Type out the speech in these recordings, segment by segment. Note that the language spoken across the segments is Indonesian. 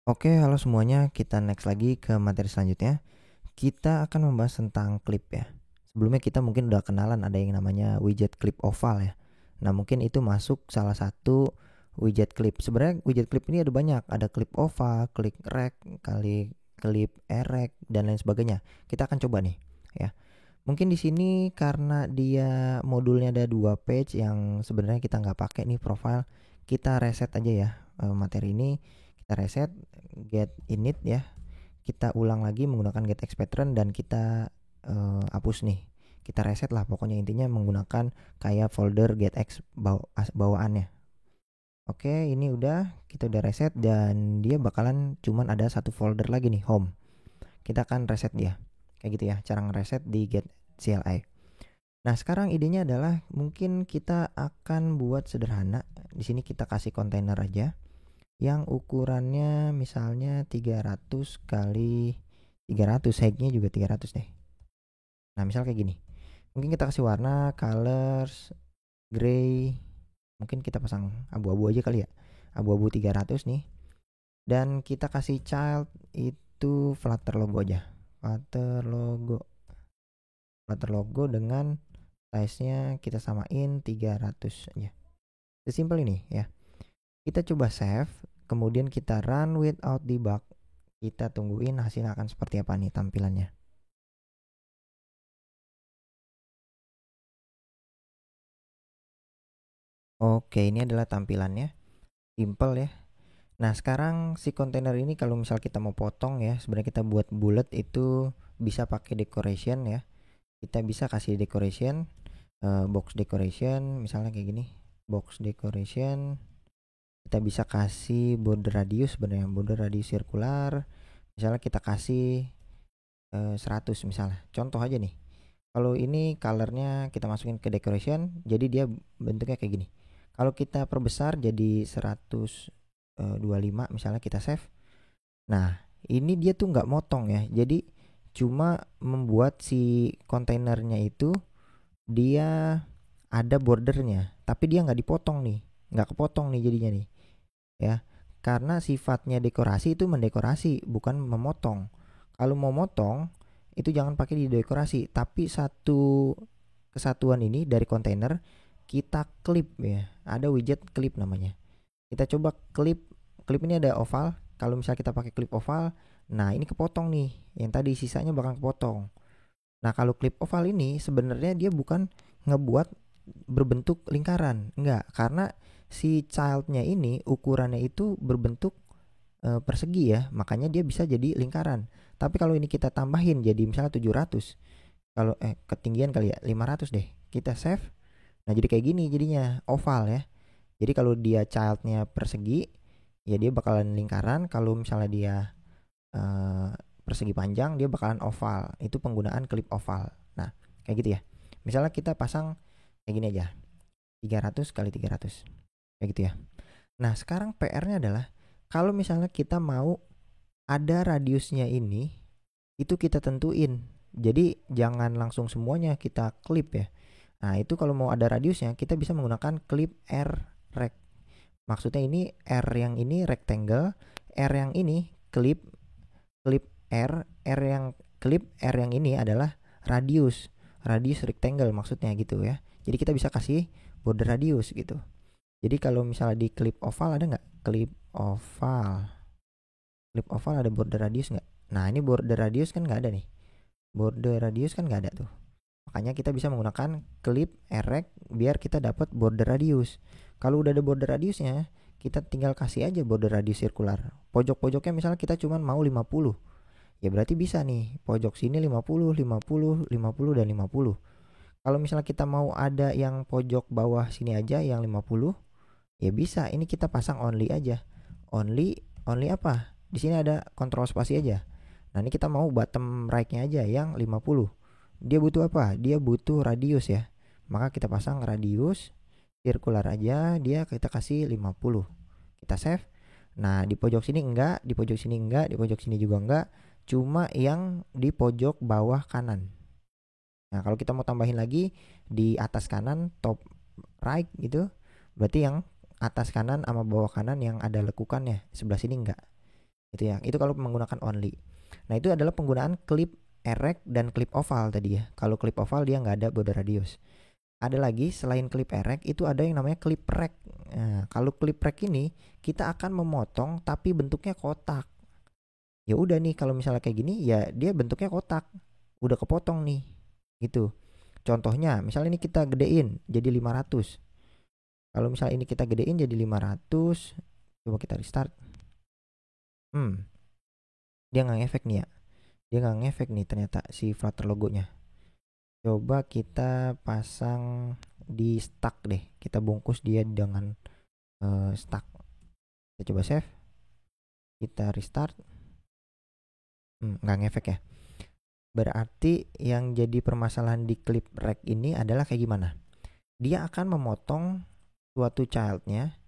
Oke, halo semuanya. Kita next lagi ke materi selanjutnya. Kita akan membahas tentang klip ya. Sebelumnya kita mungkin udah kenalan ada yang namanya widget klip oval ya. Nah, mungkin itu masuk salah satu widget klip. Sebenarnya widget klip ini ada banyak. Ada klip oval, klip rect, kali klip erect dan lain sebagainya. Kita akan coba nih ya. Mungkin di sini karena dia modulnya ada 2 page yang sebenarnya kita nggak pakai nih profile, kita reset aja ya materi ini. Kita reset get init ya, kita ulang lagi menggunakan get X pattern dan kita hapus nih, kita reset lah pokoknya, intinya menggunakan kayak folder get X bawaannya. Oke, ini kita udah reset dan dia bakalan cuman ada satu folder lagi nih, home. Kita akan reset dia kayak gitu ya, cara ngereset di get CLI. Nah, sekarang idenya adalah mungkin kita akan buat sederhana. Di sini kita kasih kontainer aja yang ukurannya misalnya 300 kali 300, height-nya juga 300 deh. Nah, misal kayak gini. Mungkin kita kasih warna colors gray. Mungkin kita pasang abu-abu aja kali ya. Abu-abu 300 nih. Dan kita kasih child itu Flutter logo aja. Flutter logo dengan size-nya kita samain 300 aja. Sesimpel ini ya. Kita coba save, kemudian kita run without debug. Kita tungguin hasilnya akan seperti apa nih tampilannya. Oke, ini adalah tampilannya. Simple ya. Nah, sekarang si kontainer ini kalau misal kita mau potong ya, sebenarnya kita buat bullet itu bisa pakai decoration ya. Kita bisa kasih decoration, box decoration, misalnya kayak gini. Box decoration. Kita bisa kasih border radius, sebenarnya border radius sirkular. Misalnya kita kasih 100 misalnya. Contoh aja nih. Kalau ini colornya kita masukin ke decoration, jadi dia bentuknya kayak gini. Kalau kita perbesar jadi 125 misalnya, kita save. Nah, ini dia tuh nggak motong ya. Jadi cuma membuat si kontainernya itu dia ada bordernya, tapi dia nggak dipotong nih, nggak kepotong nih jadinya nih, ya. Karena sifatnya dekorasi itu mendekorasi, bukan memotong. Kalau mau motong itu jangan pakai di dekorasi, tapi satu kesatuan ini dari kontainer kita klip ya. Ada widget klip namanya. Kita coba klip. Klip ini ada oval. Kalau misalnya kita pakai klip oval, nah ini kepotong nih. Yang tadi sisanya bakal kepotong. Nah, kalau klip oval ini sebenarnya dia bukan ngebuat berbentuk lingkaran, enggak, karena si childnya ini ukurannya itu berbentuk persegi ya, makanya dia bisa jadi lingkaran. Tapi kalau ini kita tambahin jadi misalnya 700, kalau ketinggian kali ya 500 deh, kita save. Nah, jadi kayak gini jadinya oval ya. Jadi kalau dia childnya persegi ya dia bakalan lingkaran, kalau misalnya dia eh, persegi panjang dia bakalan oval. Itu penggunaan klip oval. Nah, kayak gitu ya. Misalnya kita pasang kayak gini aja, 300 kali 300 kayak gitu ya. Nah, sekarang PR-nya adalah kalau misalnya kita mau ada radiusnya ini, itu kita tentuin. Jadi jangan langsung semuanya kita klip ya. Nah, itu kalau mau ada radiusnya kita bisa menggunakan klip R rect. Maksudnya ini R yang ini rectangle, R yang ini klip, klip R yang klip R yang ini adalah radius, radius rectangle maksudnya gitu ya. Jadi kita bisa kasih border radius gitu. Jadi kalau misalnya di klip oval ada nggak? Klip oval ada border radius nggak? Nah, ini border radius kan nggak ada nih. Border radius kan nggak ada tuh. Makanya kita bisa menggunakan klip erect biar kita dapat border radius. Kalau udah ada border radiusnya, kita tinggal kasih aja border radius sirkular. Pojok-pojoknya misalnya kita cuma mau 50. Ya berarti bisa nih, pojok sini 50, 50, 50 dan 50. Kalau misalnya kita mau ada yang pojok bawah sini aja yang 50, ya bisa. Ini kita pasang only aja. Only apa? Di sini ada kontrol spasi aja. Nah, ini kita mau bottom right-nya aja yang 50. Dia butuh apa? Dia butuh radius ya. Maka kita pasang radius sirkular aja, dia kita kasih 50. Kita save. Nah, di pojok sini enggak, di pojok sini enggak, di pojok sini juga enggak. Cuma yang di pojok bawah kanan. Nah, kalau kita mau tambahin lagi di atas kanan, top right gitu, berarti yang atas kanan sama bawah kanan yang ada lekukannya, sebelah sini enggak. Itu ya. Itu kalau menggunakan only. Nah, itu adalah penggunaan clip erect dan clip oval tadi ya. Kalau clip oval dia nggak ada border radius. Ada lagi selain clip erect itu ada yang namanya clip rect. Nah, kalau clip rect ini kita akan memotong tapi bentuknya kotak. Ya udah nih, kalau misalnya kayak gini ya dia bentuknya kotak. Udah kepotong nih. Gitu. Contohnya, misalnya ini kita gedein jadi 500. Kalau misalnya ini kita gedein jadi 500, coba kita restart. Dia nggak ngefek nih ya. Dia nggak ngefek nih ternyata si Flutter logonya. Coba kita pasang di stack deh. Kita bungkus dia dengan stack. Kita coba save. Kita restart. Nggak ngefek ya. Berarti yang jadi permasalahan di clip rect ini adalah kayak gimana? Dia akan memotong suatu childnya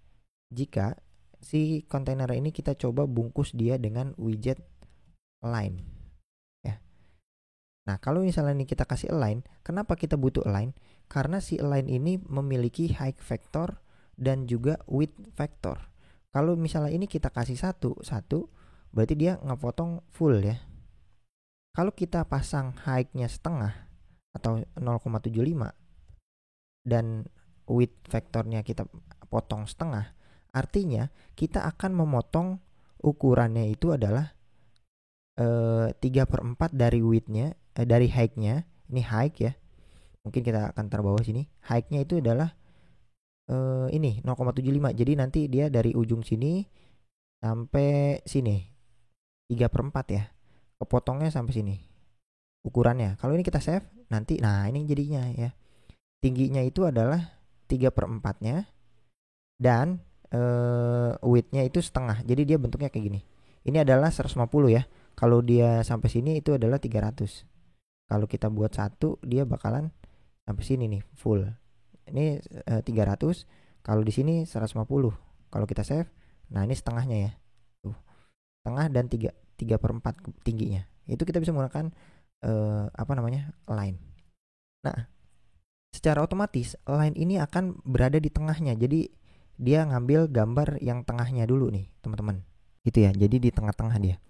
jika si kontainer ini kita coba bungkus dia dengan widget align ya. Nah, kalau misalnya ini kita kasih align, kenapa kita butuh align? Karena si align ini memiliki height vector dan juga width vector. Kalau misalnya ini kita kasih satu, berarti dia ngepotong full ya. Kalau kita pasang height-nya setengah atau 0,75 dan width vektornya kita potong setengah, artinya kita akan memotong ukurannya itu adalah 3/4 dari width-nya, dari height-nya. Ini height ya, mungkin kita akan taruh bawah sini. Height-nya itu adalah ini 0,75. Jadi nanti dia dari ujung sini sampai sini 3/4 ya, kepotongnya sampai sini ukurannya. Kalau ini kita save nanti, nah ini jadinya ya, tingginya itu adalah 3/4-nya dan width-nya itu setengah. Jadi dia bentuknya kayak gini. Ini adalah 150 ya. Kalau dia sampai sini itu adalah 300. Kalau kita buat satu, dia bakalan sampai sini nih full. Ini 300. Kalau di sini 150. Kalau kita save, nah ini setengahnya ya. Tuh. Setengah dan 3/4 tingginya. Itu kita bisa menggunakan line. Nah, secara otomatis line ini akan berada di tengahnya. Jadi dia ngambil gambar yang tengahnya dulu nih, teman-teman. Gitu ya. Jadi di tengah-tengah dia.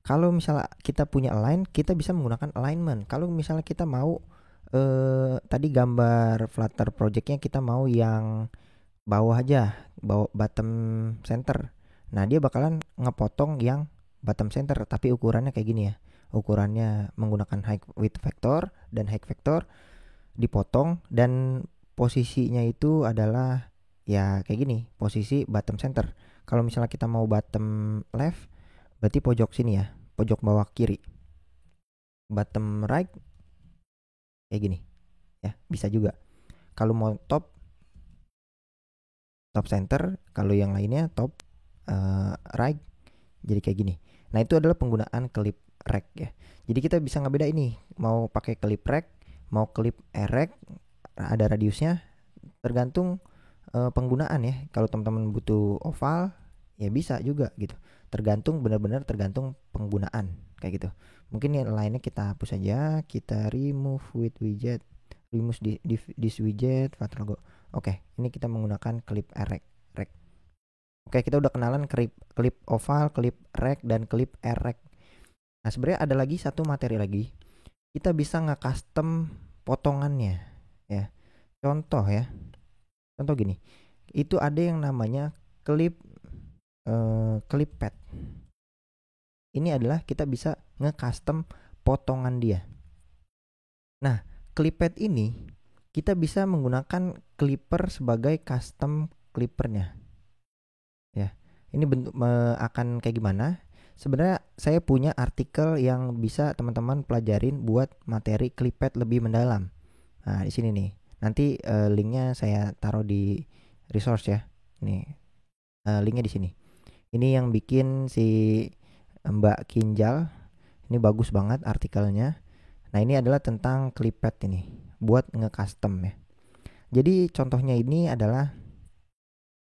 Kalau misalnya kita punya align, kita bisa menggunakan alignment. Kalau misalnya kita mau tadi gambar Flutter projectnya kita mau yang bawah aja, bottom center. Nah, dia bakalan ngepotong yang bottom center, tapi ukurannya kayak gini ya. Ukurannya menggunakan height width vector dan height vector dipotong, dan posisinya itu adalah ya kayak gini, posisi bottom center. Kalau misalnya kita mau bottom left, berarti pojok sini ya, pojok bawah kiri. Bottom right kayak gini ya, bisa juga. Kalau mau top center, kalau yang lainnya top right, jadi kayak gini. Nah, itu adalah penggunaan clip rect ya. Jadi kita bisa ngebeda ini, mau pakai clip rect, mau clip erect, ada radiusnya, tergantung penggunaan ya. Kalau teman-teman butuh oval ya bisa juga gitu. Tergantung, benar-benar tergantung penggunaan kayak gitu. Mungkin yang lainnya kita hapus aja, kita remove with widget, remove this widget, Flutter logo. Oke, ini kita menggunakan clip erect. Oke, kita udah kenalan clip oval, clip rect, dan clip erect. Nah, sebenarnya ada lagi satu materi lagi. Kita bisa nge-custom potongannya ya. Contoh gini. Itu ada yang namanya clip pad. Ini adalah kita bisa nge-custom potongan dia. Nah, clip pad ini kita bisa menggunakan clipper sebagai custom clippernya. Ya, ini bentuk akan kayak gimana? Sebenarnya saya punya artikel yang bisa teman-teman pelajarin buat materi clip pad lebih mendalam. Nah, di sini nih. Nanti linknya saya taruh di resource ya. Nih, linknya di sini. Ini yang bikin si Mbak Kinjal. Ini bagus banget artikelnya. Nah, ini adalah tentang clip pad ini, buat nge-custom ya. Jadi contohnya ini adalah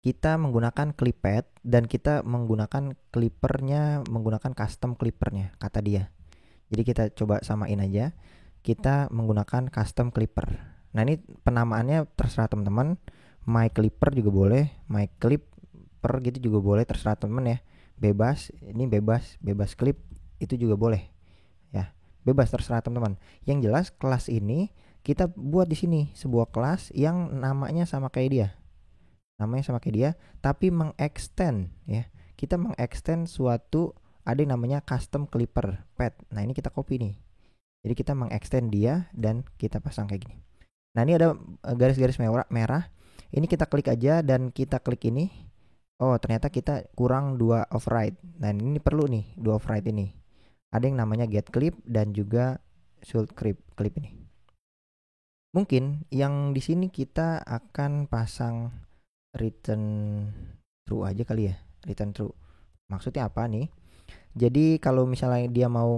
kita menggunakan clip pad dan kita menggunakan clippernya, menggunakan custom clippernya, kata dia. Jadi kita coba samain aja. Kita menggunakan custom clipper. Nah, ini penamaannya terserah teman-teman. My clipper juga boleh, my clipper gitu juga boleh, terserah teman ya. bebas, ini bebas klip itu juga boleh ya, bebas terserah teman-teman. Yang jelas kelas ini kita buat di sini sebuah kelas yang namanya sama kayak dia, tapi mengextend ya, kita mengextend suatu, ada yang namanya custom clipper pad. Nah ini kita copy nih, jadi kita mengextend dia dan kita pasang kayak gini. Nah ini ada garis-garis merah. Ini kita klik aja dan kita klik ini. Oh ternyata kita kurang 2 override. Nah ini perlu nih 2 override ini. Ada yang namanya get clip dan juga should clip ini. Mungkin yang di sini kita akan pasang return true aja kali ya. Return true. Maksudnya apa nih? Jadi kalau misalnya dia mau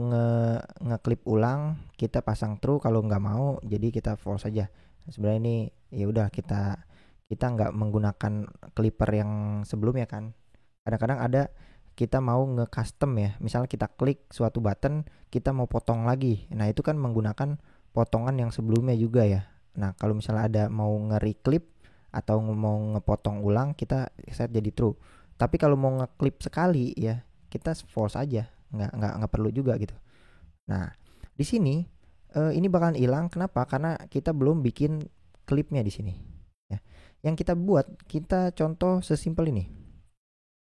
ngeklip ulang, kita pasang true. Kalau nggak mau, jadi kita false aja. Sebenarnya ini ya udah kita nggak menggunakan clipper yang sebelumnya kan. Kadang-kadang ada kita mau nge-custom ya. Misalnya kita klik suatu button, kita mau potong lagi. Nah itu kan menggunakan potongan yang sebelumnya juga ya. Nah kalau misalnya ada mau nge-reclip atau mau ngepotong ulang, kita set jadi true. Tapi kalau mau ngeklip sekali ya, kita false aja, nggak perlu juga gitu. Nah di sini ini bakalan hilang. Kenapa? Karena kita belum bikin klipnya di sini ya. Yang kita buat, kita contoh sesimpel ini.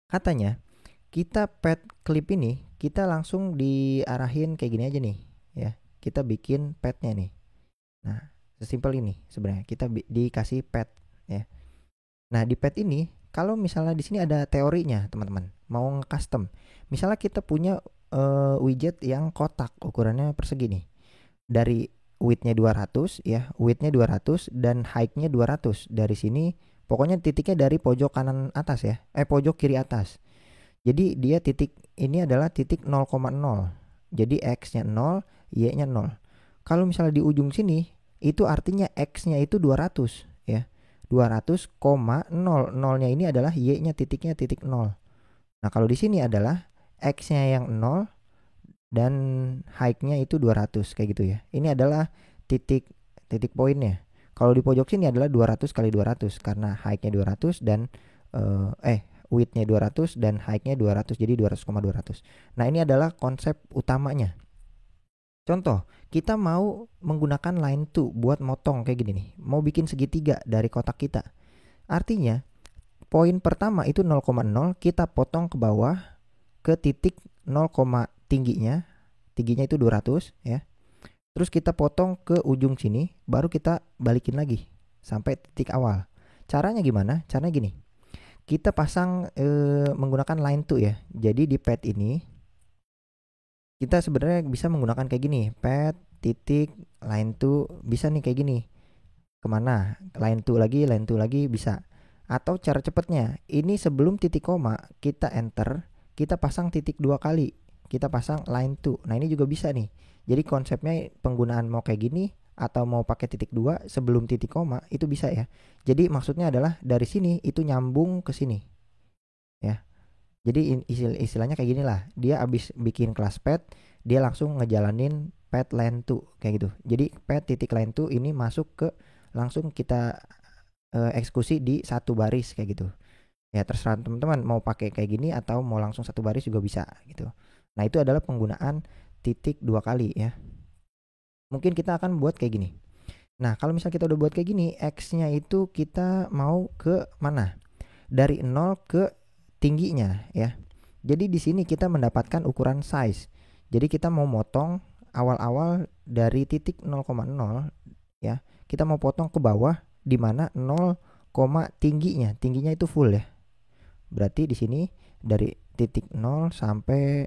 Katanya kita pad klip ini kita langsung diarahin kayak gini aja nih ya, kita bikin padnya nih. Nah sesimpel ini sebenarnya, kita dikasih pad ya. Nah di pad ini kalau misalnya di sini ada teorinya teman-teman, mau nge-custom. Misalnya kita punya widget yang kotak ukurannya persegi nih. Dari width-nya 200 ya, width-nya 200 dan height-nya 200. Dari sini pokoknya titiknya dari pojok kanan atas ya, pojok kiri atas. Jadi dia titik ini adalah titik 0,0. Jadi x-nya 0, y-nya 0. Kalau misalnya di ujung sini itu artinya x-nya itu 200 ya. 200, 0, 0-nya ini adalah y-nya titiknya titik 0. Nah, kalau di sini adalah x-nya yang 0 dan height-nya itu 200 kayak gitu ya. Ini adalah titik poinnya. Kalau di pojok sini adalah 200 kali 200 karena height-nya 200 dan width-nya 200 dan height-nya 200, jadi 200,200. Nah, ini adalah konsep utamanya. Contoh, kita mau menggunakan line to buat motong kayak gini nih. Mau bikin segitiga dari kotak kita. Artinya, poin pertama itu 0,0, kita potong ke bawah ke titik 0, tingginya itu 200 ya. Terus kita potong ke ujung sini, baru kita balikin lagi sampai titik awal. Caranya gimana? Caranya gini. Kita pasang menggunakan line to ya. Jadi di pad ini kita sebenarnya bisa menggunakan kayak gini, pad titik line to, bisa nih kayak gini. Kemana? Line to lagi bisa. Atau cara cepatnya, ini sebelum titik koma kita enter, kita pasang titik 2 kali, kita pasang line to. Nah ini juga bisa nih. Jadi konsepnya penggunaan mau kayak gini atau mau pakai titik 2 sebelum titik koma itu bisa ya. Jadi maksudnya adalah dari sini itu nyambung ke sini ya. Jadi istilahnya kayak gini lah, dia abis bikin kelas pad, dia langsung ngejalanin pad line to kayak gitu. Jadi pad titik line to ini masuk ke, langsung kita eksekusi di satu baris kayak gitu. Ya terserah teman-teman mau pakai kayak gini atau mau langsung satu baris juga bisa gitu. Nah itu adalah penggunaan titik 2 kali ya. Mungkin kita akan buat kayak gini. Nah kalau misalnya kita udah buat kayak gini, x-nya itu kita mau ke mana? Dari 0 ke tingginya ya. Jadi di sini kita mendapatkan ukuran size. Jadi kita mau motong awal-awal dari titik 0,0 ya. Kita mau potong ke bawah di mana 0, tingginya itu full ya. Berarti di sini dari titik 0 sampai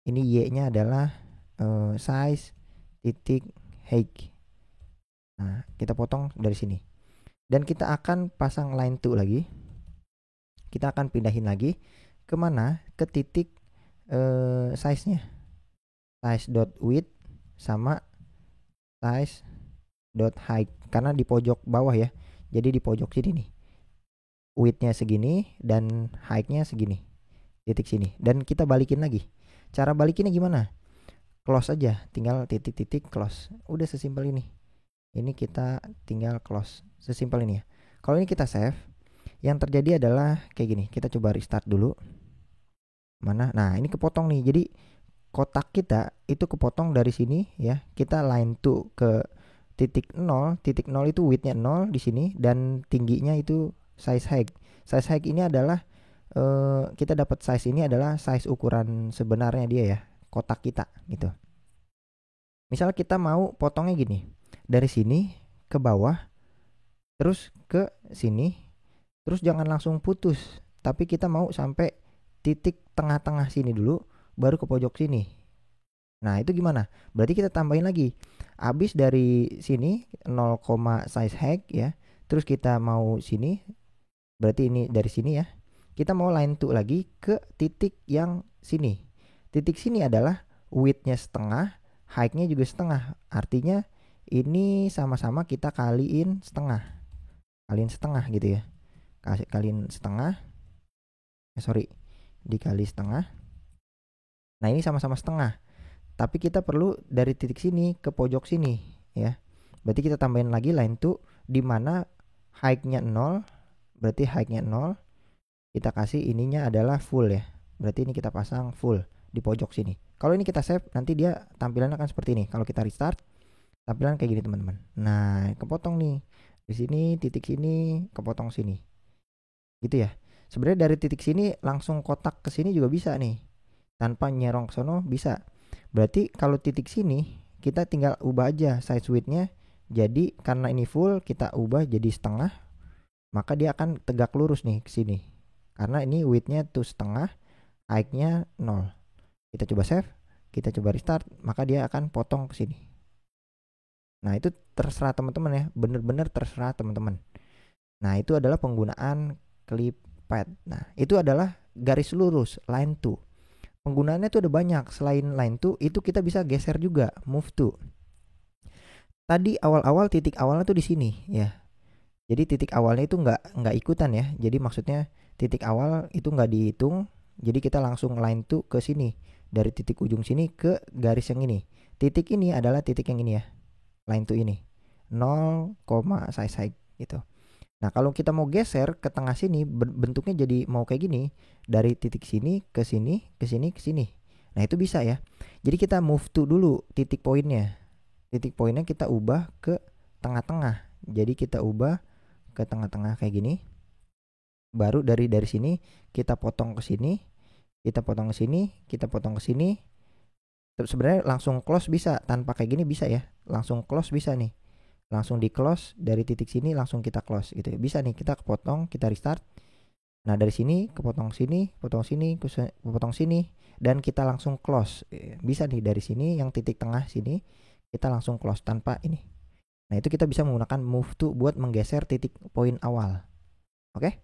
ini y-nya adalah size titik height. Nah, kita potong dari sini. Dan kita akan pasang line to lagi. Kita akan pindahin lagi kemana? Ke titik size-nya, size.width sama size.height, karena di pojok bawah ya. Jadi di pojok sini nih, width-nya segini dan height-nya segini, titik sini. Dan kita balikin lagi. Cara balikinnya gimana? Close aja, tinggal titik-titik close. Udah sesimpel ini. Ini kita tinggal close, sesimpel ini ya. Kalau ini kita save, yang terjadi adalah kayak gini. Kita coba restart dulu. Mana? Nah, ini kepotong nih. Jadi kotak kita itu kepotong dari sini ya. Kita line to ke titik 0. Titik 0 itu widthnya 0 di sini dan tingginya itu size height. Size height ini adalah kita dapat size ini adalah size ukuran sebenarnya dia ya, kotak kita gitu. Misal kita mau potongnya gini. Dari sini ke bawah, terus ke sini, terus jangan langsung putus, tapi kita mau sampai titik tengah-tengah sini dulu, baru ke pojok sini. Nah, itu gimana? Berarti kita tambahin lagi. Habis dari sini 0, size height ya. Terus kita mau sini, berarti ini dari sini ya. Kita mau line to lagi ke titik yang sini. Titik sini adalah width-nya setengah, height-nya juga setengah. Artinya ini sama-sama kita kaliin setengah. Kaliin setengah gitu ya. Kaliin setengah. Dikali setengah. Nah, ini sama-sama setengah. Tapi kita perlu dari titik sini ke pojok sini ya. Berarti kita tambahin lagi line to di mana height-nya 0. Berarti height-nya 0. Kita kasih ininya adalah full ya. Berarti ini kita pasang full di pojok sini. Kalau ini kita save, nanti dia tampilannya akan seperti ini. Kalau kita restart, tampilan kayak gini teman-teman. Nah, kepotong nih. Di sini, titik sini, kepotong sini. Gitu ya. Sebenarnya dari titik sini langsung kotak ke sini juga bisa nih. Tanpa nyerong ke sono bisa. Berarti kalau titik sini, kita tinggal ubah aja size width-nya. Jadi karena ini full, kita ubah jadi setengah. Maka dia akan tegak lurus nih ke sini. Karena ini width-nya tuh setengah, height-nya 0. Kita coba save, kita coba restart, maka dia akan potong ke sini. Nah, itu terserah teman-teman ya, bener-bener terserah teman-teman. Nah, itu adalah penggunaan clip pad. Nah, itu adalah garis lurus, line to. Penggunaannya tuh ada banyak. Selain line to, itu kita bisa geser juga, move to. Tadi awal-awal titik awalnya tuh di sini ya. Jadi titik awalnya itu nggak ikutan ya. Jadi maksudnya titik awal itu nggak dihitung. Jadi kita langsung line to ke sini. Dari titik ujung sini ke garis yang ini. Titik ini adalah titik yang ini ya. Line to ini. 0, size height gitu. Nah, kalau kita mau geser ke tengah sini, bentuknya jadi mau kayak gini. Dari titik sini, ke sini, ke sini, ke sini. Nah, itu bisa ya. Jadi kita move to dulu titik poinnya. Titik poinnya kita ubah ke tengah-tengah. Jadi kita ubah ke tengah-tengah kayak gini. Baru dari sini kita potong ke sini, kita potong ke sini, kita potong ke sini. Sebenarnya langsung close bisa, tanpa kayak gini bisa ya. Langsung close bisa nih. Langsung di close dari titik sini langsung kita close gitu ya. Bisa nih kita kepotong, kita restart. Nah, dari sini kepotong sini, potong sini, potong sini dan kita langsung close. Bisa nih dari sini yang titik tengah sini kita langsung close tanpa ini. Nah, itu kita bisa menggunakan move to buat menggeser titik poin awal. Oke?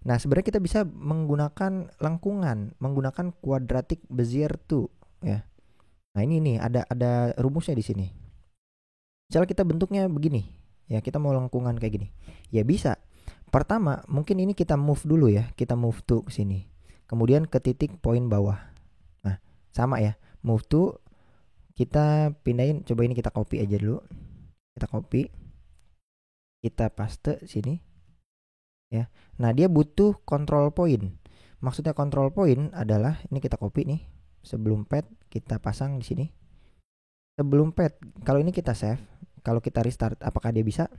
Nah, sebenarnya kita bisa menggunakan lengkungan, menggunakan quadratic bezier tool ya. Nah, ini nih ada rumusnya di sini. Misalnya kita bentuknya begini, ya kita mau lengkungan kayak gini. Ya bisa. Pertama, mungkin ini kita move dulu ya, kita move to ke sini. Kemudian ke titik poin bawah. Nah, sama ya. Move to, kita pindahin, coba ini kita copy aja dulu. Kita copy. Kita paste sini. Ya. Nah, dia butuh control point. Maksudnya control point adalah ini kita copy nih. Sebelum pad kita pasang di sini. Sebelum pad, kalau ini kita save, kalau kita restart apakah dia bisa?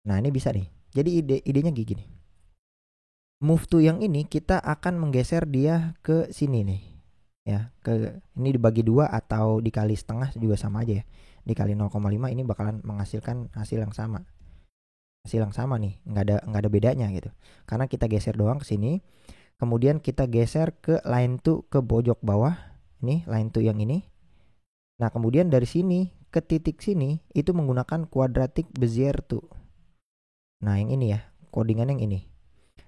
Nah, ini bisa nih. Jadi idenya gini. Move to yang ini kita akan menggeser dia ke sini nih. Ya, ke ini dibagi 2 atau dikali setengah juga sama aja ya. Dikali 0,5 ini bakalan menghasilkan hasil yang sama. Hasil yang sama nih, nggak ada bedanya gitu. Karena kita geser doang ke sini. Kemudian kita geser ke line to ke pojok bawah. Ini line to yang ini. Nah, kemudian dari sini ke titik sini itu menggunakan quadratic bezier tool. Nah, yang ini ya, codingan yang ini.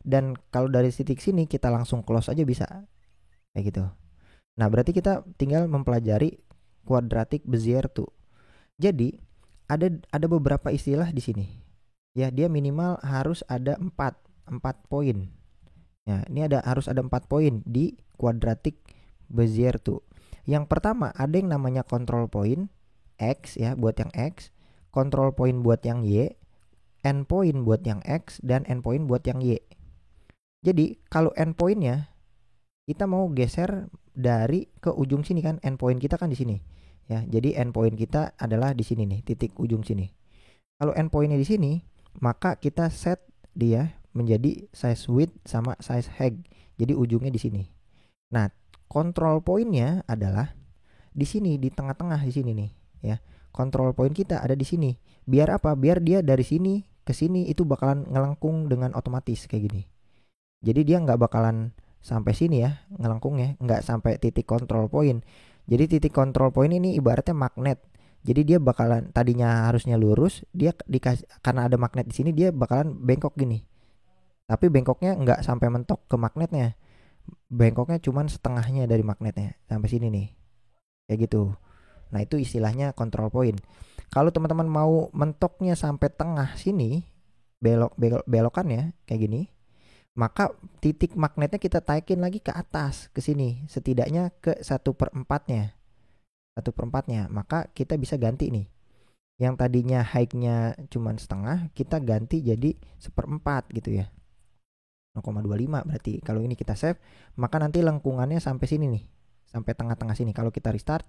Dan kalau dari titik sini kita langsung close aja bisa. Kayak gitu. Nah, berarti kita tinggal mempelajari quadratic bezier tool. Jadi, ada beberapa istilah di sini. Ya, dia minimal harus ada 4 poin. Ya, ini harus ada 4 poin di quadratic bezier tool. Yang pertama ada yang namanya control point X ya, buat yang X, control point buat yang Y, end point buat yang X, dan end point buat yang Y. Jadi kalau end pointnya kita mau geser dari ke ujung sini kan, endpoint kita kan di sini. Ya, jadi endpoint kita adalah di sini nih, titik ujung sini. Kalau endpointnya di sini, maka kita set dia menjadi size width sama size height. Jadi ujungnya di sini. Nah, control pointnya adalah di sini, di tengah-tengah di sini nih, ya. Control point kita ada di sini. Biar apa? Biar dia dari sini ke sini itu bakalan ngelengkung dengan otomatis kayak gini. Jadi dia nggak bakalan sampai sini ya ngelengkungnya, nggak sampai titik control point. Jadi titik control point ini ibaratnya magnet. Jadi dia bakalan tadinya harusnya lurus, dia dikasih karena ada magnet di sini dia bakalan bengkok gini. Tapi bengkoknya nggak sampai mentok ke magnetnya. Bengkoknya cuman setengahnya dari magnetnya sampai sini nih. Kayak gitu. Nah, itu istilahnya control point. Kalau teman-teman mau mentoknya sampai tengah sini, belokannya kayak gini, maka titik magnetnya kita taikin lagi ke atas ke sini, setidaknya ke 1/4-nya. 1/4-nya, maka kita bisa ganti nih. Yang tadinya height-nya cuman setengah, kita ganti jadi 1/4 gitu ya. 0,25 berarti. Kalau ini kita save, maka nanti lengkungannya sampai sini nih. Sampai tengah-tengah sini. Kalau kita restart,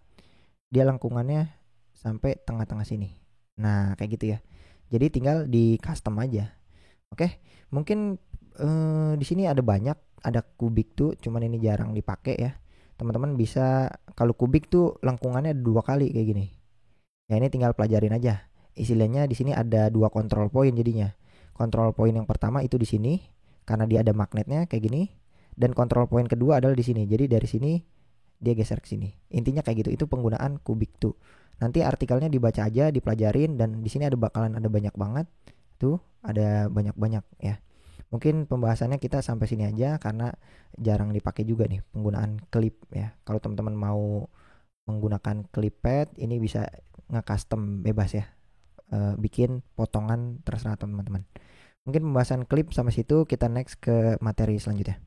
dia lengkungannya sampai tengah-tengah sini. Nah, kayak gitu ya. Jadi tinggal di custom aja. Oke, mungkin di sini ada banyak, ada kubik tuh, cuman ini jarang dipakai ya. Teman-teman bisa, kalau kubik tuh lengkungannya 2 kali kayak gini. Ya ini tinggal pelajarin aja. Istilahnya di sini ada 2 control point jadinya. Control point yang pertama itu di sini karena dia ada magnetnya kayak gini, dan control point kedua adalah di sini. Jadi dari sini dia geser ke sini. Intinya kayak gitu. Itu penggunaan kubik tuh. Nanti artikelnya dibaca aja, dipelajarin, dan di sini bakalan ada banyak banget. Tuh, ada banyak-banyak ya. Mungkin pembahasannya kita sampai sini aja karena jarang dipakai juga nih penggunaan klip ya. Kalau teman-teman mau menggunakan clip pad ini bisa nge-custom bebas ya. Bikin potongan terserah teman-teman. Mungkin pembahasan klip sampai situ, kita next ke materi selanjutnya.